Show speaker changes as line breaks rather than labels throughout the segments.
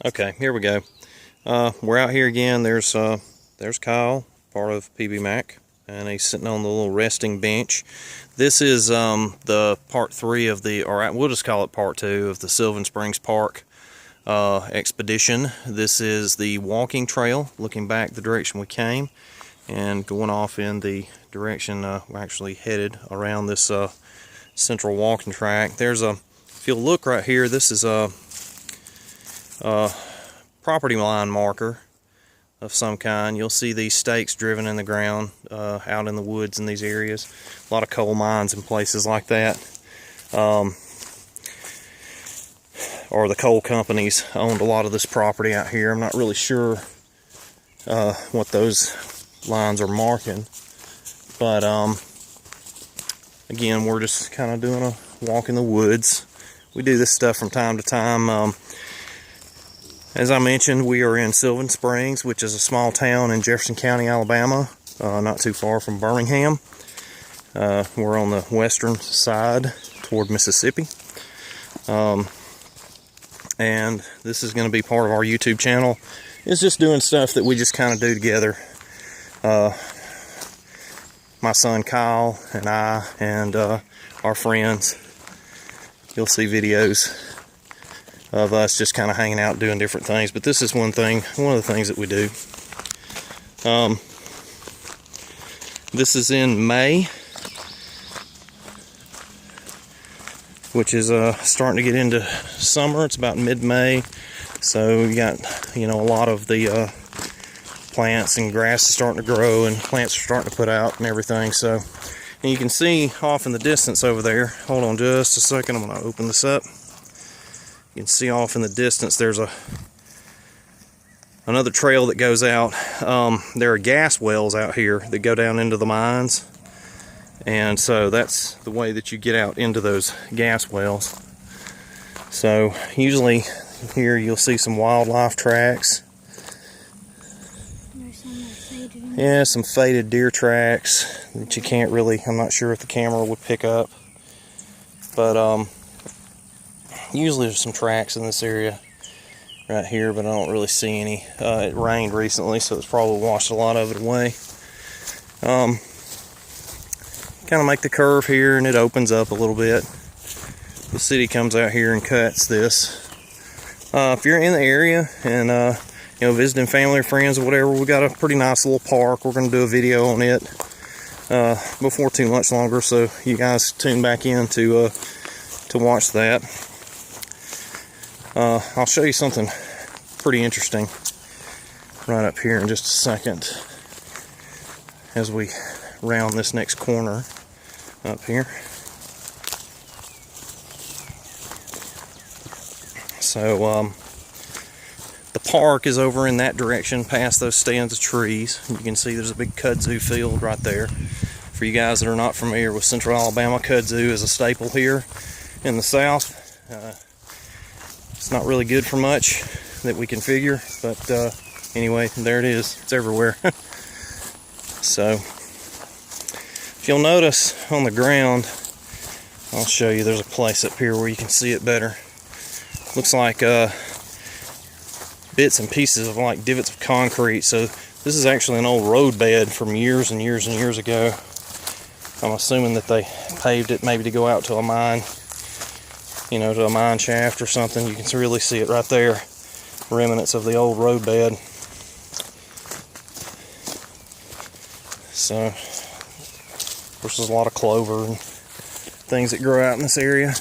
Okay, here we go. We're out here again. There's Kyle, part of PB Mac, and he's sitting on the little resting bench. This is the part 3 of the, or we'll just call it part 2 of the Sylvan Springs Park expedition. This is the walking trail, looking back the direction we came, and going off in the direction we're actually headed around this central walking track. There's a, if you'll look right here, this is a property line marker of some kind. You'll see these stakes driven in the ground out in the woods in these areas. A lot of coal mines and places like that. Or the coal companies owned a lot of this property out here. I'm not really sure what those lines are marking, but again, we're just kind of doing a walk in the woods. We do this stuff from time to time. As I mentioned, we are in Sylvan Springs, which is a small town in Jefferson County, Alabama, not too far from Birmingham. We're on the western side toward Mississippi. And this is going to be part of our YouTube channel. It's just doing stuff that we just kind of do together. My son Kyle and I and our friends. You'll see videos of us just kind of hanging out doing different things, but this is one of the things that we do. This is in May, which is starting to get into summer. It's about mid-May, so you got, you know, a lot of the plants and grass is starting to grow and plants are starting to put out and everything. So, and you can see off in the distance over there, hold on just a second, I'm going to open this up. You can see off in the distance there's another trail that goes out. There are gas wells out here that go down into the mines, and so that's the way that you get out into those gas wells. So usually here you'll see some wildlife tracks. Yeah, some faded deer tracks that you can't really, I'm not sure if the camera would pick up, but usually there's some tracks in this area right here, but I don't really see any. It rained recently, so it's probably washed a lot of it away. Kind of make the curve here, and it opens up a little bit. The city comes out here and cuts this. If you're in the area and you know, visiting family or friends or whatever, we got a pretty nice little park. We're going to do a video on it before too much longer, so you guys tune back in to watch that. I'll show you something pretty interesting right up here in just a second as we round this next corner up here. So the park is over in that direction past those stands of trees. You can see there's a big kudzu field right there. For you guys that are not familiar with Central Alabama, kudzu is a staple here in the South. It's not really good for much that we can figure, but anyway, there it is. It's everywhere. So if you'll notice on the ground, I'll show you, there's a place up here where you can see it better. Looks like bits and pieces of like divots of concrete. So this is actually an old road bed from years and years and years ago. I'm assuming that they paved it maybe to go out to a mine, you know, to a mine shaft or something. You can really see it right there, remnants of the old road bed. So, of course, there's a lot of clover and things that grow out in this area.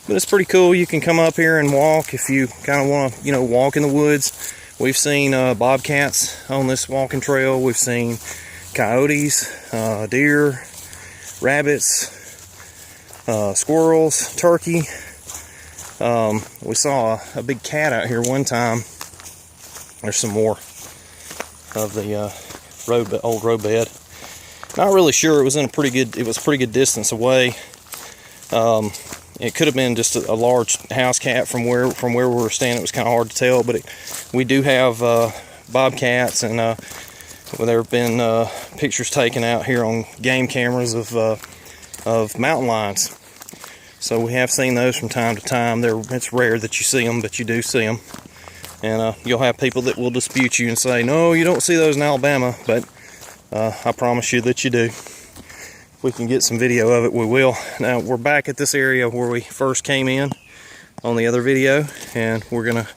But it's pretty cool. You can come up here and walk if you kind of want to, you know, walk in the woods. We've seen bobcats on this walking trail. We've seen coyotes, deer, rabbits, squirrels, turkey. We saw a big cat out here one time. There's some more of the old road bed. Not really sure. It was in a pretty good distance away. It could have been just a large house cat from where we were standing. It was kind of hard to tell, but we do have bobcats, and there have been pictures taken out here on game cameras of mountain lions. So we have seen those from time to time. It's rare that you see them, but you do see them. And you'll have people that will dispute you and say, no, you don't see those in Alabama, but I promise you that you do. If we can get some video of it, we will. Now, we're back at this area where we first came in on the other video, and we're gonna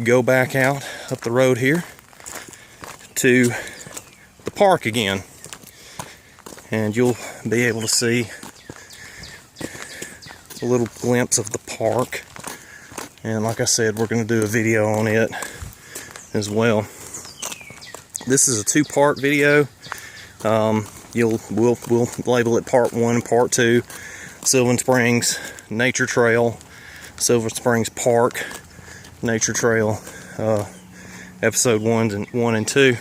go back out up the road here to the park again. And you'll be able to see a little glimpse of the park. And like I said, we're going to do a video on it as well. This is a two-part video. We'll label it part 1 and part 2. Sylvan Springs Nature Trail, Sylvan Springs Park Nature Trail, episode 1 and 2.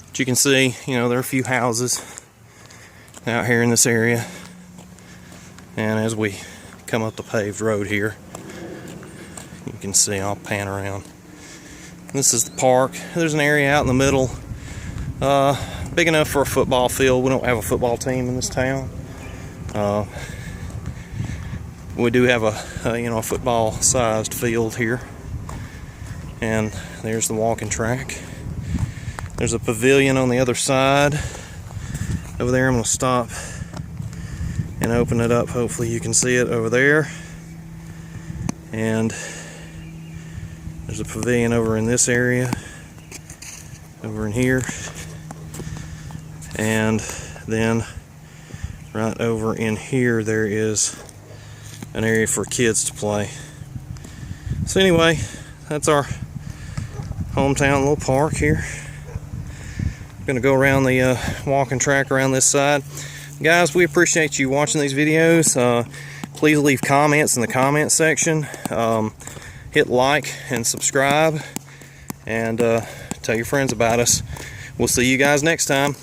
But you can see, you know, there are a few houses out here in this area. And as we come up the paved road here, you can see, I'll pan around. This is the park. There's an area out in the middle, big enough for a football field. We don't have a football team in this town. We do have a football-sized field here. And there's the walking track. There's a pavilion on the other side. Over there, I'm going to stop and open it up. Hopefully you can see it over there. And there's a pavilion over in this area, over in here, and then right over in here there is an area for kids to play. So anyway, that's our hometown little park here. I'm gonna go around the walking track around this side. Guys, we appreciate you watching these videos. Please leave comments in the comment section. Hit like and subscribe, and tell your friends about us. We'll see you guys next time.